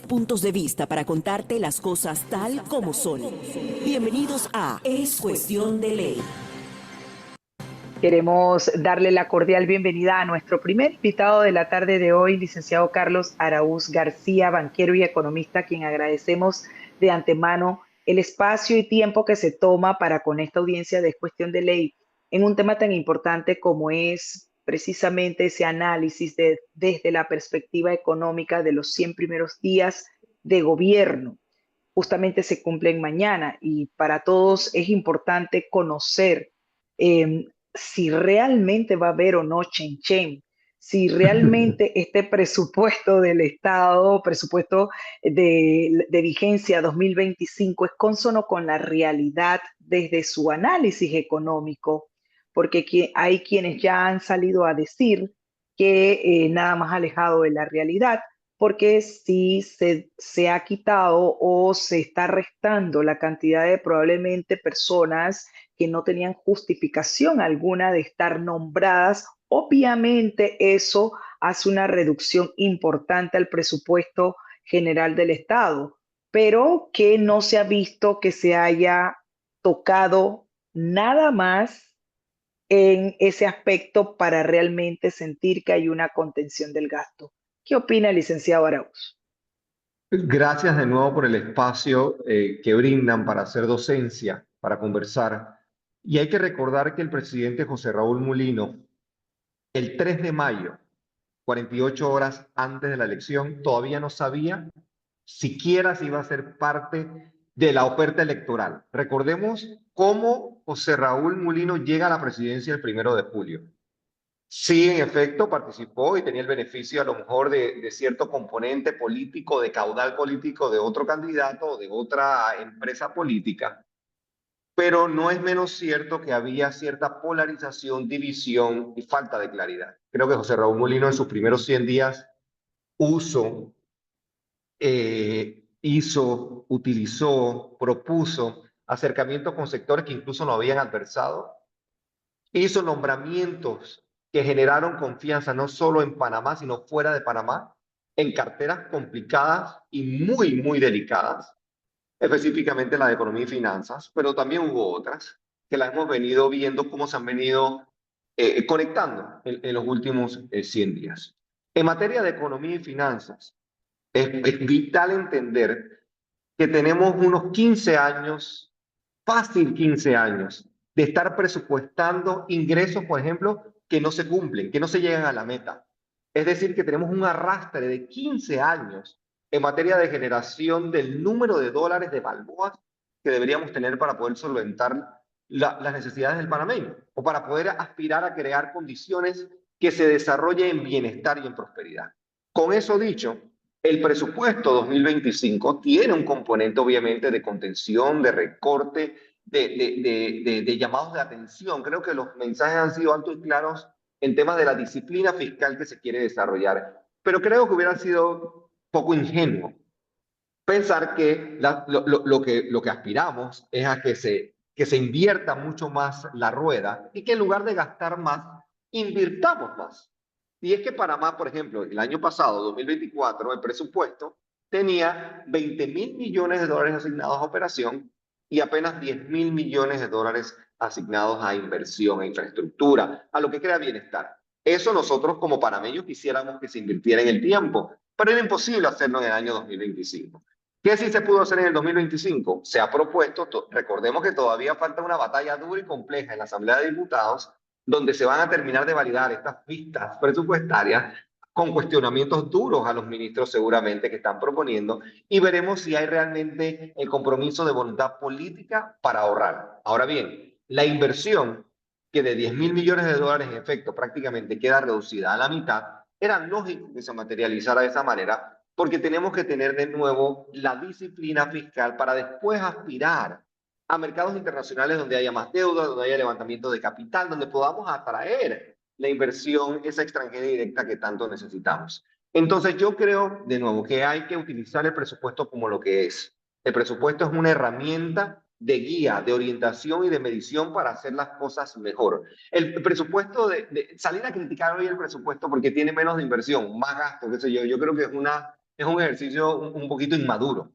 puntos de vista para contarte las cosas tal como son. Bienvenidos a Es Cuestión de Ley. Queremos darle la cordial bienvenida a nuestro primer invitado de la tarde de hoy, licenciado Carlos Araúz García, banquero y economista, a quien agradecemos de antemano el espacio y tiempo que se toma para con esta audiencia de Es Cuestión de Ley en un tema tan importante como es precisamente ese análisis desde la perspectiva económica de los 100 primeros días de gobierno. Justamente se cumplen mañana y para todos es importante conocer si realmente va a haber o no chen, si realmente este presupuesto del Estado, presupuesto de vigencia 2025 es cónsono con la realidad desde su análisis económico, porque hay quienes ya han salido a decir que nada más alejado de la realidad, porque si se ha quitado o se está restando la cantidad de probablemente personas que no tenían justificación alguna de estar nombradas, obviamente eso hace una reducción importante al presupuesto general del Estado, pero que no se ha visto que se haya tocado nada más en ese aspecto para realmente sentir que hay una contención del gasto. ¿Qué opina el licenciado Arauz? Gracias de nuevo por el espacio que brindan para hacer docencia, para conversar. Y hay que recordar que el presidente José Raúl Mulino, el 3 de mayo, 48 horas antes de la elección, todavía no sabía siquiera si iba a ser parte de la oferta electoral. Recordemos cómo José Raúl Mulino llega a la presidencia el 1 de julio. Sí, en efecto, participó y tenía el beneficio a lo mejor de cierto componente político, de caudal político de otro candidato o de otra empresa política, pero no es menos cierto que había cierta polarización, división y falta de claridad. Creo que José Raúl Molino en sus primeros 100 días uso, utilizó, propuso acercamientos con sectores que incluso no habían adversado, hizo nombramientos que generaron confianza no solo en Panamá, sino fuera de Panamá, en carteras complicadas y muy delicadas, específicamente la de economía y finanzas, pero también hubo otras que las hemos venido viendo cómo se han venido conectando en los últimos 100 días. En materia de economía y finanzas, es vital entender que tenemos unos 15 años, fácil 15 años, de estar presupuestando ingresos, por ejemplo, que no se cumplen, que no se llegan a la meta. Es decir, que tenemos un arrastre de 15 años en materia de generación del número de dólares de balboas que deberíamos tener para poder solventar las necesidades del panameño o para poder aspirar a crear condiciones que se desarrollen en bienestar y en prosperidad. Con eso dicho, el presupuesto 2025 tiene un componente obviamente de contención, de recorte, de llamados de atención. Creo que los mensajes han sido altos y claros en temas de la disciplina fiscal que se quiere desarrollar. Pero creo que hubiera sido poco ingenuo pensar que lo que aspiramos es a que se invierta mucho más la rueda y que en lugar de gastar más, invirtamos más. Y es que Panamá, por ejemplo, el año pasado, 2024, el presupuesto tenía 20.000 millones de dólares asignados a operación y apenas 10.000 millones de dólares asignados a inversión, a infraestructura, a lo que crea bienestar. Eso nosotros como panameños quisiéramos que se invirtiera en el tiempo, pero era imposible hacerlo en el año 2025. ¿Qué sí se pudo hacer en el 2025? Se ha propuesto, recordemos que todavía falta una batalla dura y compleja en la Asamblea de Diputados, donde se van a terminar de validar estas vistas presupuestarias con cuestionamientos duros a los ministros seguramente que están proponiendo y veremos si hay realmente el compromiso de voluntad política para ahorrar. Ahora bien, la inversión que de 10.000 millones de dólares en efecto prácticamente queda reducida a la mitad, era lógico que se materializara de esa manera porque tenemos que tener de nuevo la disciplina fiscal para después aspirar a mercados internacionales donde haya más deuda, donde haya levantamiento de capital, donde podamos atraer la inversión, esa extranjera directa que tanto necesitamos. Entonces yo creo, de nuevo, que hay que utilizar el presupuesto como lo que es. El presupuesto es una herramienta de guía, de orientación y de medición para hacer las cosas mejor. El presupuesto salir a criticar hoy el presupuesto porque tiene menos de inversión, más gasto, qué sé yo creo que es una es un ejercicio un poquito inmaduro.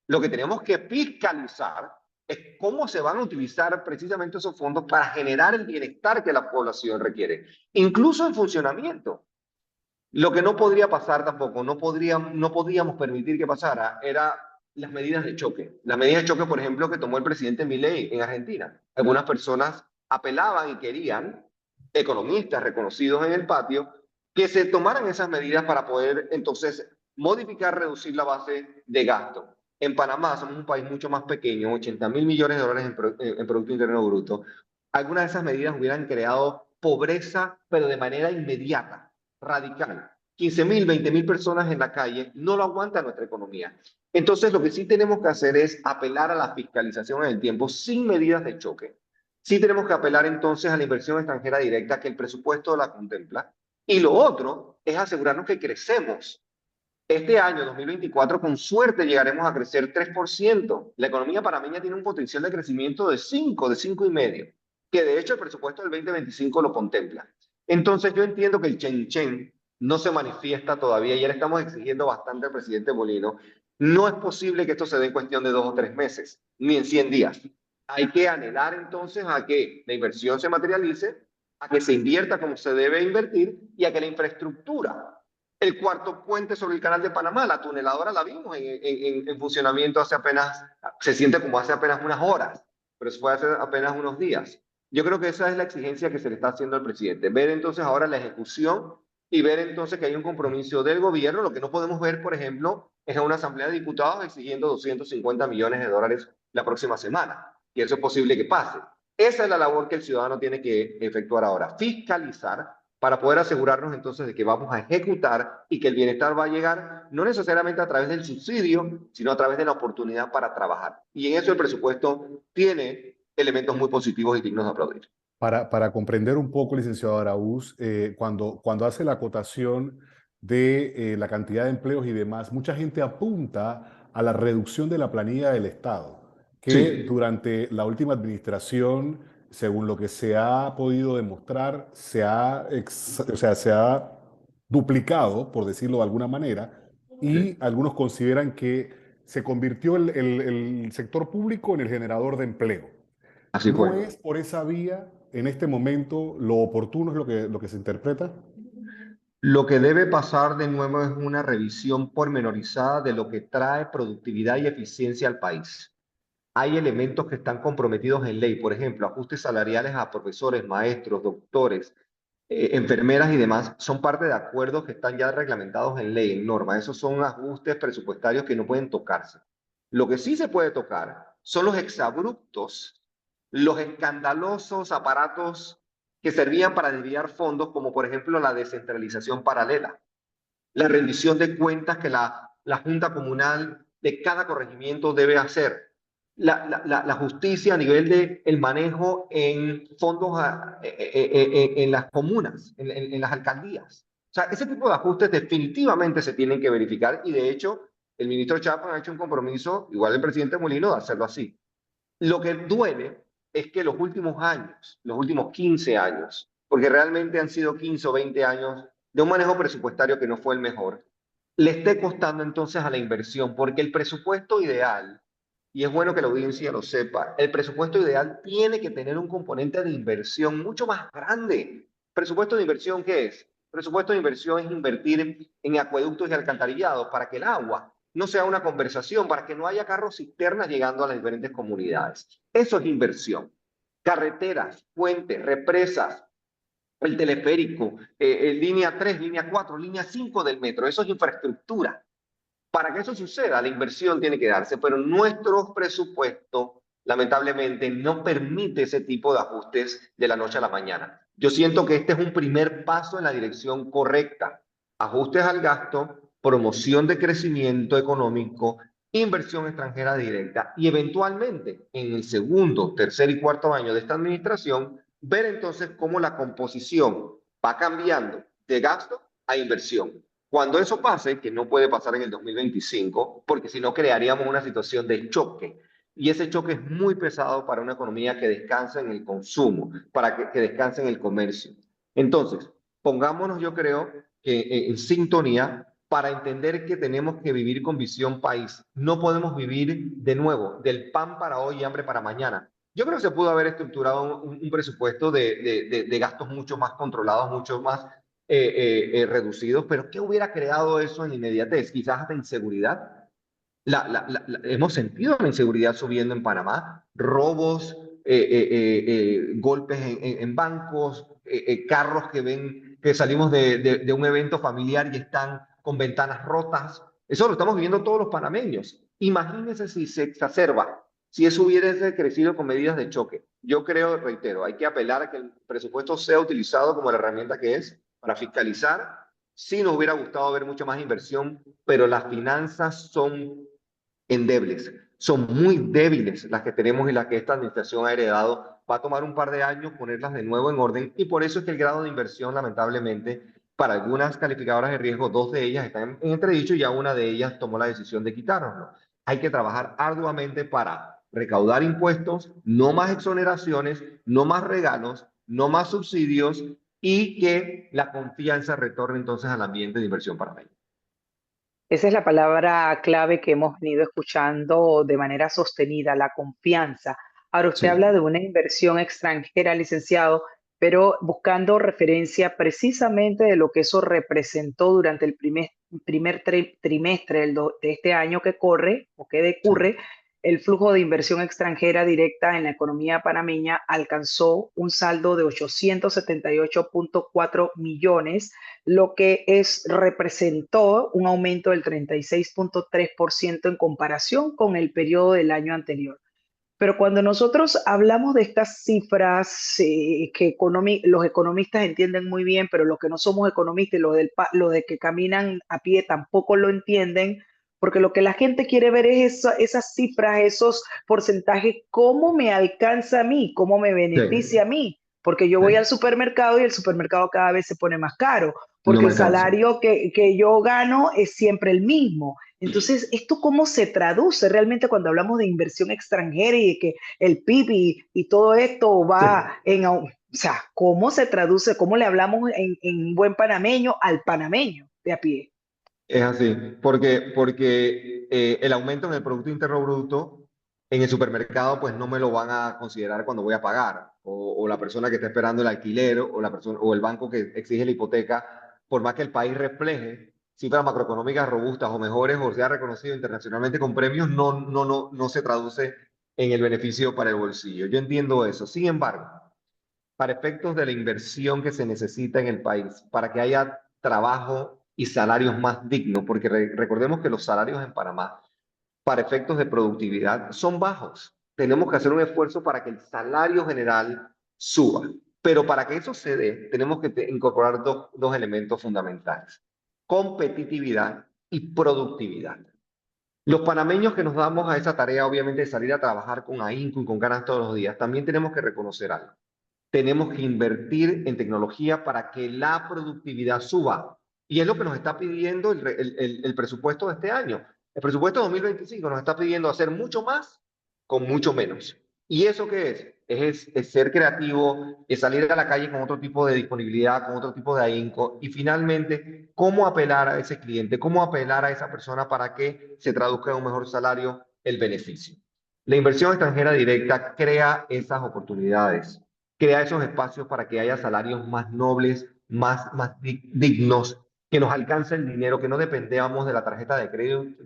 Lo que tenemos que fiscalizar es cómo se van a utilizar precisamente esos fondos para generar el bienestar que la población requiere, incluso en funcionamiento. Lo que no podría pasar tampoco, no podíamos permitir que pasara, era las medidas de choque. Las medidas de choque, por ejemplo, que tomó el presidente Milei en Argentina. Algunas personas apelaban y querían, economistas reconocidos en el patio, que se tomaran esas medidas para poder entonces modificar, reducir la base de gasto. En Panamá somos un país mucho más pequeño, 80.000 millones de dólares en Producto Interno Bruto. Algunas de esas medidas hubieran creado pobreza, pero de manera inmediata, radical. 15.000, 20.000 personas en la calle no lo aguanta nuestra economía. Entonces, lo que sí tenemos que hacer es apelar a la fiscalización en el tiempo sin medidas de choque. Sí tenemos que apelar entonces a la inversión extranjera directa que el presupuesto la contempla. Y lo otro es asegurarnos que crecemos. Este año, 2024, con suerte llegaremos a crecer 3%. La economía panameña tiene un potencial de crecimiento de 5,5, que de hecho el presupuesto del 2025 lo contempla. Entonces yo entiendo que el chen no se manifiesta todavía. Ya le estamos exigiendo bastante al presidente Molino. No es posible que esto se dé en cuestión de 2 o 3 meses, ni en 100 días. Hay que anhelar entonces a que la inversión se materialice, a que se invierta como se debe invertir y a que la infraestructura, el cuarto puente sobre el canal de Panamá, la tuneladora la vimos en funcionamiento hace apenas, se siente como hace apenas unas horas, pero eso fue hace apenas unos días. Yo creo que esa es la exigencia que se le está haciendo al presidente, ver entonces ahora la ejecución y ver entonces que hay un compromiso del gobierno. Lo que no podemos ver, por ejemplo, es a una asamblea de diputados exigiendo 250 millones de dólares la próxima semana, y eso es posible que pase. Esa es la labor que el ciudadano tiene que efectuar ahora, fiscalizar para poder asegurarnos entonces de que vamos a ejecutar y que el bienestar va a llegar no necesariamente a través del subsidio, sino a través de la oportunidad para trabajar. Y en eso el presupuesto tiene elementos muy positivos y dignos de aplaudir. Para comprender un poco, licenciado Araúz, cuando hace la acotación de la cantidad de empleos y demás, mucha gente apunta a la reducción de la planilla del Estado, que Sí, durante la última administración, según lo que se ha podido demostrar, o sea, se ha duplicado, por decirlo de alguna manera, y sí, algunos consideran que se convirtió el sector público en el generador de empleo. así ¿No fue. es por esa vía en este momento lo oportuno, es lo que se interpreta? Lo que debe pasar de nuevo es una revisión pormenorizada de lo que trae productividad y eficiencia al país. Hay elementos que están comprometidos en ley, por ejemplo, ajustes salariales a profesores, maestros, doctores, enfermeras y demás, son parte de acuerdos que están ya reglamentados en ley, en norma. Esos son ajustes presupuestarios que no pueden tocarse. Lo que sí se puede tocar son los exabruptos, los escandalosos aparatos que servían para desviar fondos, como por ejemplo la descentralización paralela, la rendición de cuentas que la Junta Comunal de cada corregimiento debe hacer, la justicia a nivel de el manejo en fondos en las comunas, en las alcaldías. O sea, ese tipo de ajustes definitivamente se tienen que verificar y de hecho el ministro Chapman ha hecho un compromiso, igual el presidente Molino, de hacerlo así. Lo que duele es que los últimos años, los últimos 15 años, porque realmente han sido 15 o 20 años de un manejo presupuestario que no fue el mejor, le esté costando entonces a la inversión, porque el presupuesto ideal, y es bueno que la audiencia lo sepa, el presupuesto ideal tiene que tener un componente de inversión mucho más grande. ¿Presupuesto de inversión qué es? Presupuesto de inversión es invertir en acueductos y alcantarillados para que el agua no sea una conversación, para que no haya carros cisternas llegando a las diferentes comunidades. Eso es inversión. Carreteras, puentes, represas, el teleférico, línea 3, línea 4, línea 5 del metro, eso es infraestructura. Para que eso suceda, la inversión tiene que darse, pero nuestro presupuesto, lamentablemente, no permite ese tipo de ajustes de la noche a la mañana. Yo siento que este es un primer paso en la dirección correcta. Ajustes al gasto, promoción de crecimiento económico, inversión extranjera directa y eventualmente en el segundo, tercer y cuarto año de esta administración, ver entonces cómo la composición va cambiando de gasto a inversión. Cuando eso pase, que no puede pasar en el 2025, porque si no crearíamos una situación de choque. Y ese choque es muy pesado para una economía que descansa en el consumo, para que descanse en el comercio. Entonces, pongámonos, yo creo, que en sintonía para entender que tenemos que vivir con visión país. No podemos vivir de nuevo del pan para hoy y hambre para mañana. Yo creo que se pudo haber estructurado un presupuesto de gastos mucho más controlados, mucho más reducidos, pero ¿qué hubiera creado eso en inmediatez? Quizás hasta inseguridad. Hemos sentido la inseguridad subiendo en Panamá, robos, golpes en bancos, carros que ven que salimos de un evento familiar y están con ventanas rotas. Eso lo estamos viviendo todos los panameños. Imagínense si se exacerba, si eso hubiese crecido con medidas de choque. Yo creo, reitero, hay que apelar a que el presupuesto sea utilizado como la herramienta que es para fiscalizar. Sí nos hubiera gustado ver mucha más inversión, pero las finanzas son endebles. Son muy débiles las que tenemos y las que esta administración ha heredado. Va a tomar un par de años ponerlas de nuevo en orden y por eso es que el grado de inversión, lamentablemente, para algunas calificadoras de riesgo, dos de ellas están en entredicho y ya una de ellas tomó la decisión de quitárnoslo. Hay que trabajar arduamente para recaudar impuestos, no más exoneraciones, no más regalos, no más subsidios y que la confianza retorne entonces al ambiente de inversión panameño. Esa es la palabra clave que hemos venido escuchando de manera sostenida, la confianza. Ahora usted habla Sí. de una inversión extranjera, licenciado, pero buscando referencia precisamente de lo que eso representó durante el trimestre de este año que corre o que Sí. decurre. El flujo de inversión extranjera directa en la economía panameña alcanzó un saldo de 878.4 millones, lo que representó un aumento del 36.3% en comparación con el periodo del año anterior. Pero cuando nosotros hablamos de estas cifras que los economistas entienden muy bien, pero los que no somos economistas y los de que caminan a pie tampoco lo entienden, porque lo que la gente quiere ver es esas cifras, esos porcentajes, cómo me alcanza a mí, cómo me Sí. beneficia a mí, porque yo Sí. voy al supermercado y el supermercado cada vez se pone más caro, No porque me el alcanza. salario que yo gano es siempre el mismo. Entonces, ¿esto cómo se traduce realmente cuando hablamos de inversión extranjera y de que el PIB y todo esto Sí. va o sea, ¿cómo se traduce? ¿Cómo le hablamos en buen panameño al panameño de a pie? Es así, porque el aumento en el Producto Interno Bruto en el supermercado, pues no me lo van a considerar cuando voy a pagar, o la persona que está esperando el alquiler, o la persona, o el banco que exige la hipoteca, por más que el país refleje cifras macroeconómicas robustas o mejores, o sea reconocido internacionalmente con premios, no se traduce en el beneficio para el bolsillo. Yo entiendo eso. Sin embargo, para efectos de la inversión que se necesita en el país, para que haya trabajo y salarios más dignos, porque recordemos que los salarios en Panamá, para efectos de productividad, son bajos. Tenemos que hacer un esfuerzo para que el salario general suba. Pero para que eso se dé, tenemos que incorporar dos elementos fundamentales: competitividad y productividad. Los panameños que nos damos a esa tarea, obviamente, de salir a trabajar con ahínco y con ganas todos los días, también tenemos que reconocer algo: tenemos que invertir en tecnología para que la productividad suba. Y es lo que nos está pidiendo el presupuesto de este año. El presupuesto 2025 nos está pidiendo hacer mucho más con mucho menos. ¿Y eso qué es? Es ser creativo, es salir a la calle con otro tipo de disponibilidad, con otro tipo de ahínco. Y finalmente, ¿cómo apelar a ese cliente? ¿Cómo apelar a esa persona para que se traduzca en un mejor salario el beneficio? La inversión extranjera directa crea esas oportunidades, crea esos espacios para que haya salarios más nobles, más dignos, que nos alcance el dinero, que no dependamos de la tarjeta de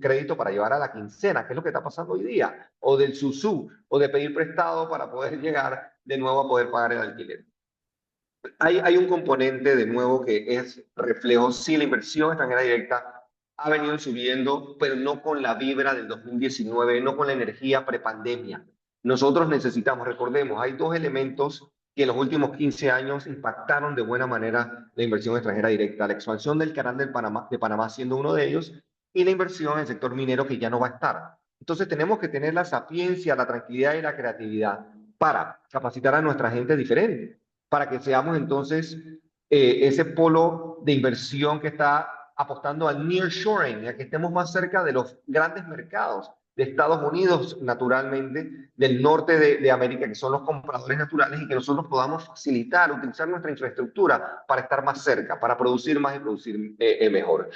crédito para llevar a la quincena, que es lo que está pasando hoy día, o del SUSU, o de pedir prestado para poder llegar de nuevo a poder pagar el alquiler. Hay un componente de nuevo que es reflejo. Sí, la inversión extranjera directa ha venido subiendo, pero no con la vibra del 2019, no con la energía prepandemia. Nosotros necesitamos, recordemos, hay dos elementos que en los últimos 15 años impactaron de buena manera la inversión extranjera directa: la expansión del canal de Panamá siendo uno de ellos, y la inversión en el sector minero, que ya no va a estar. Entonces tenemos que tener la sapiencia, la tranquilidad y la creatividad para capacitar a nuestra gente diferente, para que seamos entonces ese polo de inversión que está apostando al nearshoring, a que estemos más cerca de los grandes mercados de Estados Unidos, naturalmente, del norte de América, que son los compradores naturales, y que nosotros podamos facilitar, utilizar nuestra infraestructura para estar más cerca, para producir más y producir mejor.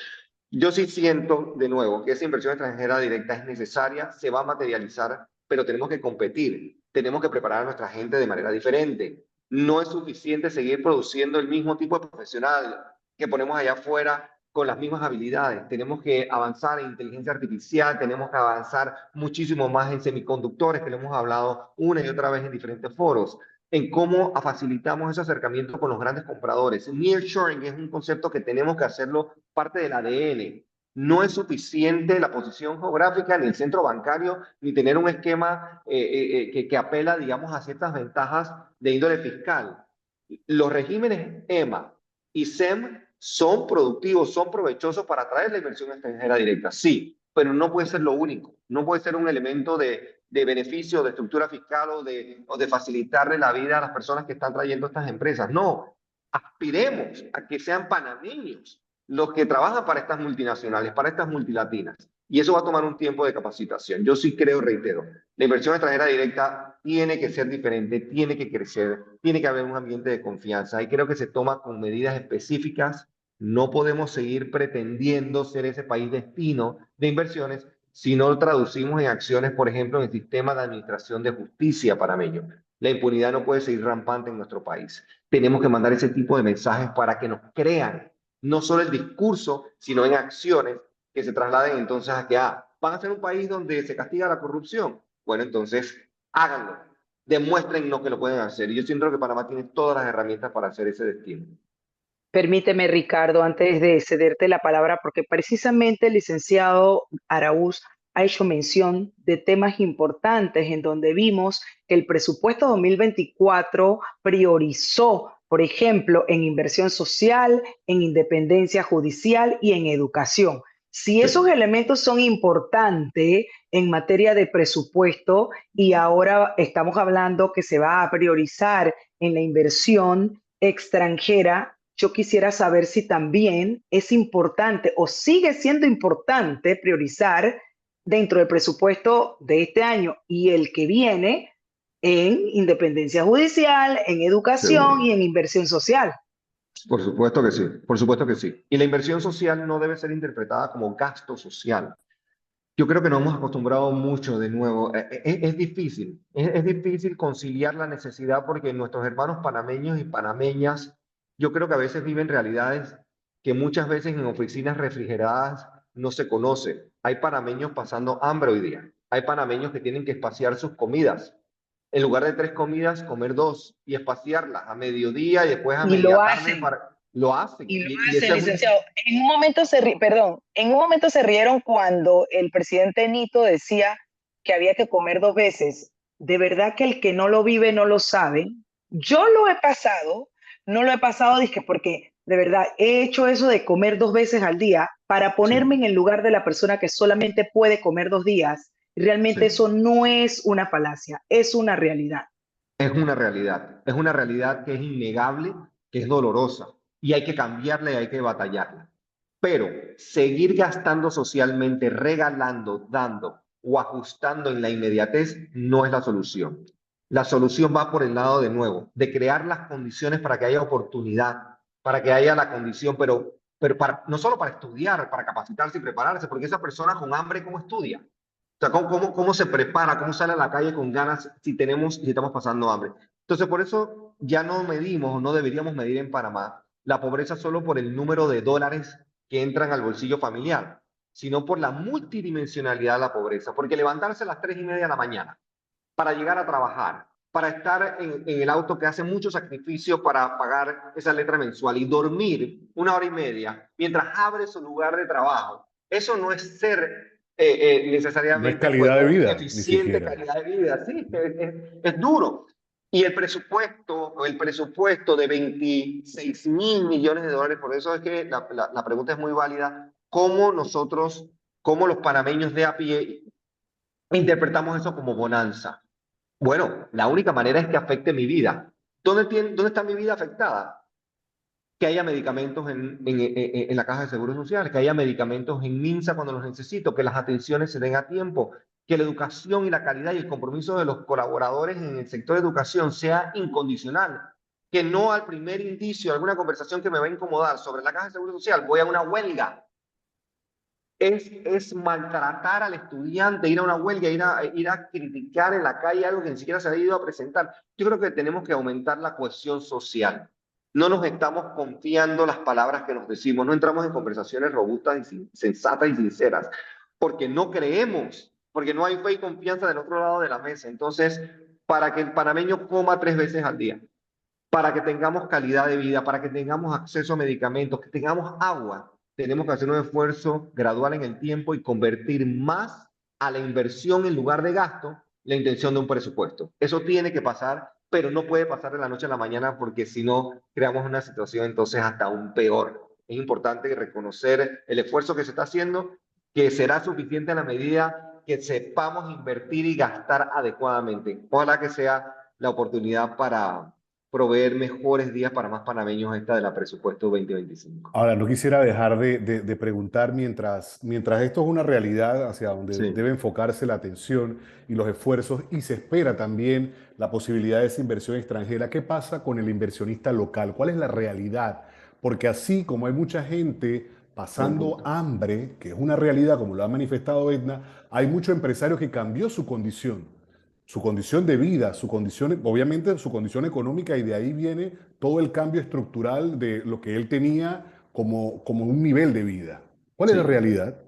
Yo sí siento, de nuevo, que esa inversión extranjera directa es necesaria, se va a materializar, pero tenemos que competir, tenemos que preparar a nuestra gente de manera diferente. No es suficiente seguir produciendo el mismo tipo de profesional que ponemos allá afuera con las mismas habilidades. Tenemos que avanzar en inteligencia artificial, tenemos que avanzar muchísimo más en semiconductores, que lo hemos hablado una y otra vez en diferentes foros, en cómo facilitamos ese acercamiento con los grandes compradores. Nearshoring es un concepto que tenemos que hacerlo parte del ADN. No es suficiente la posición geográfica, ni el centro bancario, ni tener un esquema que apela, digamos, a ciertas ventajas de índole fiscal. Los regímenes EMA y SEM son productivos, son provechosos para atraer la inversión extranjera directa, sí, pero no puede ser lo único. No puede ser un elemento de beneficio, de estructura fiscal o de facilitarle la vida a las personas que están trayendo estas empresas. No, aspiremos a que sean panameños los que trabajan para estas multinacionales, para estas multilatinas. Y eso va a tomar un tiempo de capacitación. Yo sí creo, reitero, la inversión extranjera directa tiene que ser diferente, tiene que crecer, tiene que haber un ambiente de confianza. Y creo que se toma con medidas específicas. No podemos seguir pretendiendo ser ese país destino de inversiones si no lo traducimos en acciones, por ejemplo, en el sistema de administración de justicia panameño. La impunidad no puede seguir rampante en nuestro país. Tenemos que mandar ese tipo de mensajes para que nos crean, no solo el discurso, sino en acciones que se trasladen entonces a que van a ser un país donde se castiga la corrupción. Bueno, entonces háganlo, demuéstrennos que lo pueden hacer. Y yo siento que Panamá tiene todas las herramientas para hacer ese destino. Permíteme, Ricardo, antes de cederte la palabra, porque precisamente el licenciado Araúz ha hecho mención de temas importantes en donde vimos que el presupuesto 2024 priorizó, por ejemplo, en inversión social, en independencia judicial y en educación. Si Sí. esos elementos son importantes en materia de presupuesto y ahora estamos hablando que se va a priorizar en la inversión extranjera, yo quisiera saber si también es importante o sigue siendo importante priorizar dentro del presupuesto de este año y el que viene en independencia judicial, en educación y Seguro. en inversión social. Por supuesto que sí, por supuesto que sí. Y la inversión social no debe ser interpretada como gasto social. Yo creo que nos hemos acostumbrado mucho de nuevo. Es difícil, es difícil conciliar la necesidad porque nuestros hermanos panameños y panameñas, yo creo que a veces viven realidades que muchas veces en oficinas refrigeradas no se conocen. Hay panameños pasando hambre hoy día. Hay panameños que tienen que espaciar sus comidas. En lugar de 3 comidas, comer 2 y espaciarlas a mediodía y después a Y lo media tarde hacen, para... Lo hacen. y lo Y hacen, ese es un... licenciado. En un momento perdón, en un momento se rieron cuando el presidente Nito decía que había que comer 2 veces. De verdad que el que no lo vive no lo sabe. Yo lo he pasado, no lo he pasado, dije, porque de verdad he hecho eso de comer 2 veces al día para ponerme Sí, en el lugar de la persona que solamente puede comer 2 días. Realmente sí. eso no es una falacia, es una realidad. Es una realidad que es innegable, que es dolorosa y hay que cambiarla y hay que batallarla. Pero seguir gastando socialmente, regalando, dando o ajustando en la inmediatez no es la solución. La solución va por el lado de nuevo, de crear las condiciones para que haya oportunidad, para que haya la condición, pero no solo para estudiar, para capacitarse y prepararse, porque esa persona con hambre, ¿cómo estudia? O sea, ¿cómo se prepara? ¿Cómo sale a la calle con ganas si estamos pasando hambre? Entonces, por eso ya no medimos o no deberíamos medir en Panamá la pobreza solo por el número de dólares que entran al bolsillo familiar, sino por la multidimensionalidad de la pobreza. Porque levantarse a las 3:30 de la mañana para llegar a trabajar, para estar en el auto que hace mucho sacrificio para pagar esa letra mensual y dormir 1 hora y media mientras abre su lugar de trabajo, eso no es ser No es necesariamente pues, calidad de un vida, ni eficiente siquiera. calidad de vida. Sí, es duro. Y el presupuesto de 26.000 millones de dólares, por eso es que la pregunta es muy válida, ¿cómo nosotros, cómo los panameños de a pie interpretamos eso como bonanza? Bueno, la única manera es que afecte mi vida. ¿Dónde está mi vida afectada? Que haya medicamentos en la Caja de Seguros Sociales, que haya medicamentos en MINSA cuando los necesito, que las atenciones se den a tiempo, que la educación y la calidad y el compromiso de los colaboradores en el sector de educación sea incondicional, que no al primer indicio de alguna conversación que me va a incomodar sobre la Caja de Seguro Social voy a una huelga. es maltratar al estudiante, ir a una huelga, ir a criticar en la calle algo que ni siquiera se ha ido a presentar. Yo creo que tenemos que aumentar la cohesión social. No nos estamos confiando las palabras que nos decimos, no entramos en conversaciones robustas y sensatas y sinceras, porque no creemos, porque no hay fe y confianza del otro lado de la mesa. Entonces, para que el panameño coma 3 veces al día, para que tengamos calidad de vida, para que tengamos acceso a medicamentos, que tengamos agua, tenemos que hacer un esfuerzo gradual en el tiempo y convertir más a la inversión en lugar de gasto la intención de un presupuesto. Eso tiene que pasar, pero no puede pasar de la noche a la mañana porque si no creamos una situación entonces hasta aún peor. Es importante reconocer el esfuerzo que se está haciendo, que será suficiente a la medida que sepamos invertir y gastar adecuadamente. Ojalá que sea la oportunidad para proveer mejores días para más panameños esta de la presupuesto 2025. Ahora, no quisiera dejar de preguntar mientras esto es una realidad hacia donde Sí. debe enfocarse la atención y los esfuerzos y se espera también la posibilidad de esa inversión extranjera. ¿Qué pasa con el inversionista local? ¿Cuál es la realidad? Porque así como hay mucha gente Buen pasando punto. hambre, que es una realidad como lo ha manifestado Edna, hay mucho empresario que cambió su condición de vida, su condición, obviamente su condición económica, y de ahí viene todo el cambio estructural de lo que él tenía como un nivel de vida. ¿Cuál es la Sí, realidad?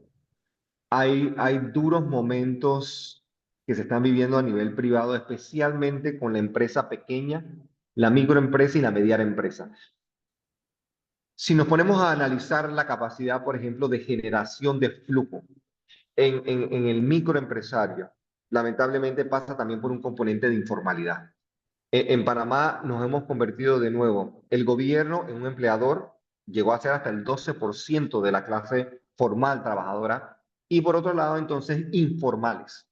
hay duros momentos que se están viviendo a nivel privado, especialmente con la empresa pequeña, la microempresa y la mediana empresa. Si nos ponemos a analizar la capacidad, por ejemplo, de generación de flujo en el microempresario, lamentablemente pasa también por un componente de informalidad. En Panamá nos hemos convertido de nuevo, el gobierno en un empleador, llegó a ser hasta el 12% de la clase formal trabajadora, y por otro lado entonces informales.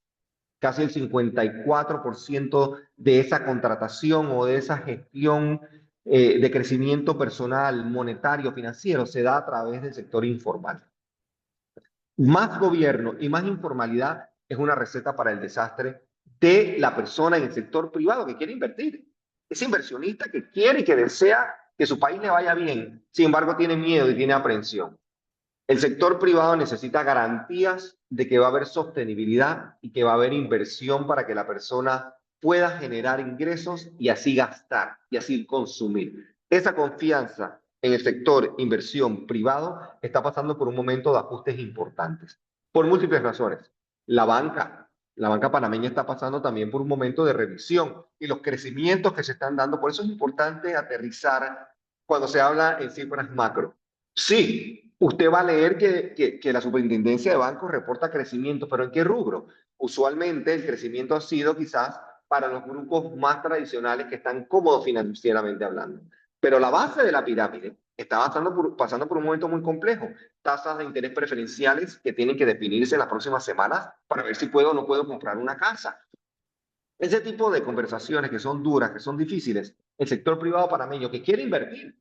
Casi el 54% de esa contratación o de esa gestión de crecimiento personal, monetario, financiero, se da a través del sector informal. Más gobierno y más informalidad es una receta para el desastre de la persona en el sector privado que quiere invertir. Ese inversionista que quiere y que desea que su país le vaya bien, sin embargo tiene miedo y tiene aprensión. El sector privado necesita garantías de que va a haber sostenibilidad y que va a haber inversión para que la persona pueda generar ingresos y así gastar y así consumir. Esa confianza en el sector inversión privado está pasando por un momento de ajustes importantes, por múltiples razones. La banca, la banca panameña está pasando también por un momento de revisión y los crecimientos que se están dando. Por eso es importante aterrizar cuando se habla en cifras macro. Sí, usted va a leer que la superintendencia de bancos reporta crecimiento, pero ¿en qué rubro? Usualmente el crecimiento ha sido quizás para los grupos más tradicionales que están cómodos financieramente hablando. Pero la base de la pirámide está pasando por un momento muy complejo. Tasas de interés preferenciales que tienen que definirse en las próximas semanas para ver si puedo o no puedo comprar una casa. Ese tipo de conversaciones que son duras, que son difíciles, el sector privado panameño que quiere invertir.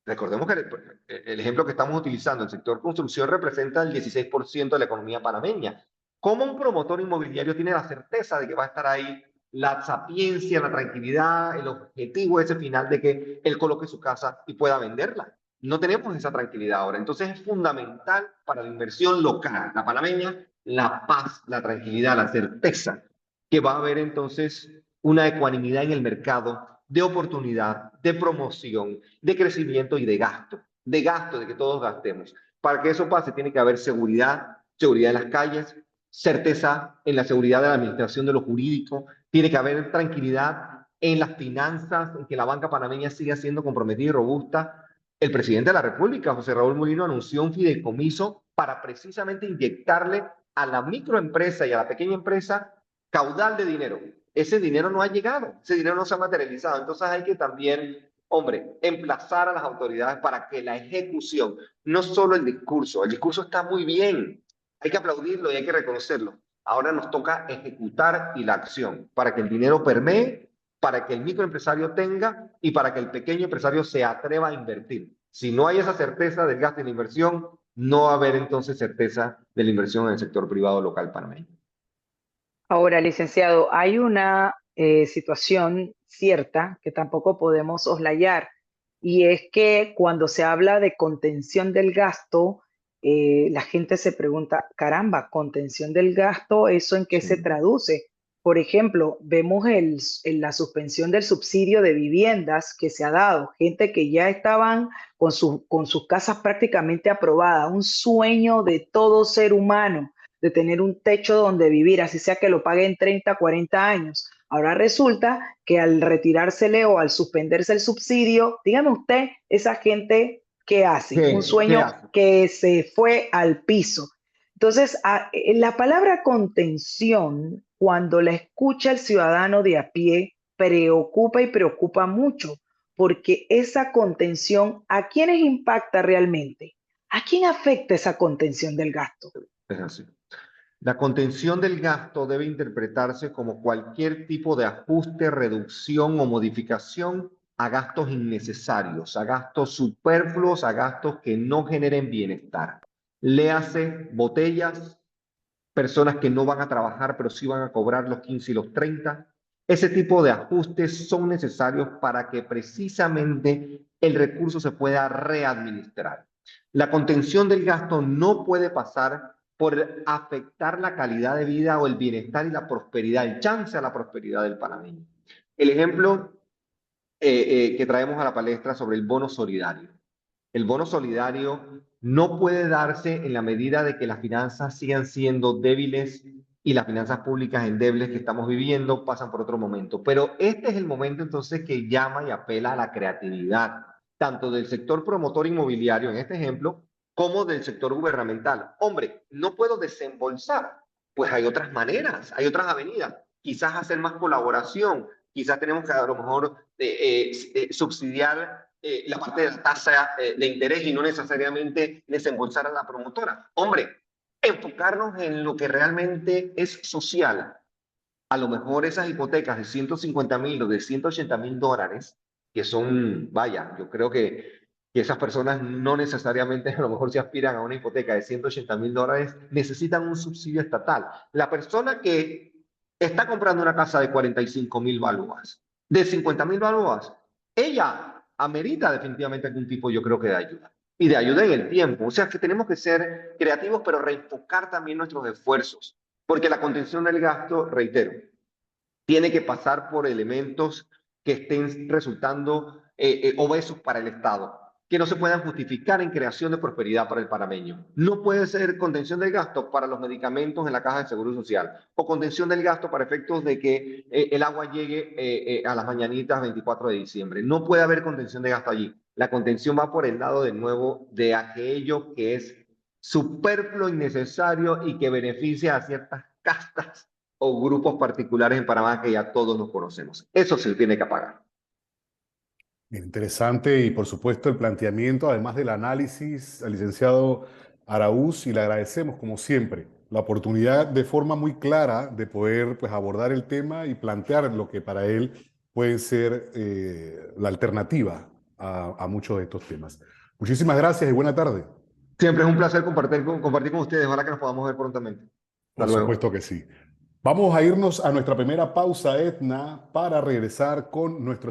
Recordemos que el ejemplo que estamos utilizando, el sector construcción representa el 16% de la economía panameña. ¿Cómo un promotor inmobiliario tiene la certeza de que va a estar ahí la sapiencia, la tranquilidad, el objetivo ese final de que él coloque su casa y pueda venderla? No tenemos esa tranquilidad ahora. Entonces es fundamental para la inversión local, la panameña, la paz, la tranquilidad, la certeza que va a haber entonces una ecuanimidad en el mercado de oportunidad, de promoción, de crecimiento y de gasto, de que todos gastemos. Para que eso pase tiene que haber seguridad, seguridad en las calles, certeza en la seguridad de la administración de lo jurídico, tiene que haber tranquilidad en las finanzas, en que la banca panameña siga siendo comprometida y robusta. El presidente de la República, José Raúl Mulino, anunció un fideicomiso para precisamente inyectarle a la microempresa y a la pequeña empresa caudal de dinero. Ese dinero no ha llegado, ese dinero no se ha materializado. Entonces hay que también, hombre, emplazar a las autoridades para que la ejecución, no solo el discurso está muy bien, hay que aplaudirlo y hay que reconocerlo. Ahora nos toca ejecutar y la acción para que el dinero permee, para que el microempresario tenga y para que el pequeño empresario se atreva a invertir. Si no hay esa certeza del gasto y la inversión, no va a haber entonces certeza de la inversión en el sector privado local panameño. Ahora, licenciado, hay una situación cierta que tampoco podemos oslayar, y es que cuando se habla de contención del gasto, La gente se pregunta, caramba, contención del gasto, ¿eso en qué se Sí, traduce? Por ejemplo, vemos la suspensión del subsidio de viviendas que se ha dado, gente que ya estaban con sus casas prácticamente aprobadas, un sueño de todo ser humano, de tener un techo donde vivir, así sea que lo pague en 30, 40 años. Ahora resulta que al retirársele o al suspenderse el subsidio, dígame usted, esa gente, ¿qué hace? Un ¿qué sueño hace? que se fue al piso. Entonces, la palabra contención, cuando la escucha el ciudadano de a pie, preocupa y preocupa mucho, porque esa contención, ¿a quiénes impacta realmente? ¿A quién afecta esa contención del gasto? Es así. La contención del gasto debe interpretarse como cualquier tipo de ajuste, reducción o modificación a gastos innecesarios, a gastos superfluos, a gastos que no generen bienestar. Léase botellas, personas que no van a trabajar pero sí van a cobrar los 15 y los 30. Ese tipo de ajustes son necesarios para que precisamente el recurso se pueda readministrar. La contención del gasto no puede pasar por afectar la calidad de vida o el bienestar y la prosperidad, el chance a la prosperidad del panameño. El ejemplo que traemos a la palestra sobre el bono solidario. El bono solidario no puede darse en la medida de que las finanzas sigan siendo débiles y las finanzas públicas endebles que estamos viviendo pasan por otro momento. Pero este es el momento entonces que llama y apela a la creatividad, tanto del sector promotor inmobiliario, en este ejemplo, como del sector gubernamental. Hombre, no puedo desembolsar. Pues hay otras maneras, hay otras avenidas. Quizás hacer más colaboración, quizás tenemos que a lo mejor subsidiar la parte de la tasa de interés y no necesariamente desembolsar a la promotora. Hombre, enfocarnos en lo que realmente es social. A lo mejor esas hipotecas de 150.000 o de $180.000, que son, vaya, yo creo que esas personas no necesariamente a lo mejor se aspiran a una hipoteca de $180.000, necesitan un subsidio estatal. La persona que está comprando una casa de 45.000 balúas, de 50.000 balúas, ella amerita definitivamente algún tipo, yo creo que de ayuda. Y de ayuda en el tiempo. O sea que tenemos que ser creativos, pero reenfocar también nuestros esfuerzos. Porque la contención del gasto, reitero, tiene que pasar por elementos que estén resultando obesos para el Estado, que no se puedan justificar en creación de prosperidad para el panameño. No puede ser contención del gasto para los medicamentos en la caja de seguro social o contención del gasto para efectos de que el agua llegue a las mañanitas 24 de diciembre. No puede haber contención de gasto allí. La contención va por el lado de nuevo de aquello que es superfluo, innecesario y que beneficia a ciertas castas o grupos particulares en Panamá que ya todos nos conocemos. Eso se tiene que pagar. Interesante y por supuesto el planteamiento, además del análisis al licenciado Araúz, y le agradecemos como siempre la oportunidad de forma muy clara de poder pues, abordar el tema y plantear lo que para él puede ser la alternativa a muchos de estos temas. Muchísimas gracias y buena tarde. Siempre es un placer compartir con ustedes. Ojalá que nos podamos ver prontamente. Hasta Por luego. supuesto que sí. Vamos a irnos a nuestra primera pausa, Etna, para regresar con nuestro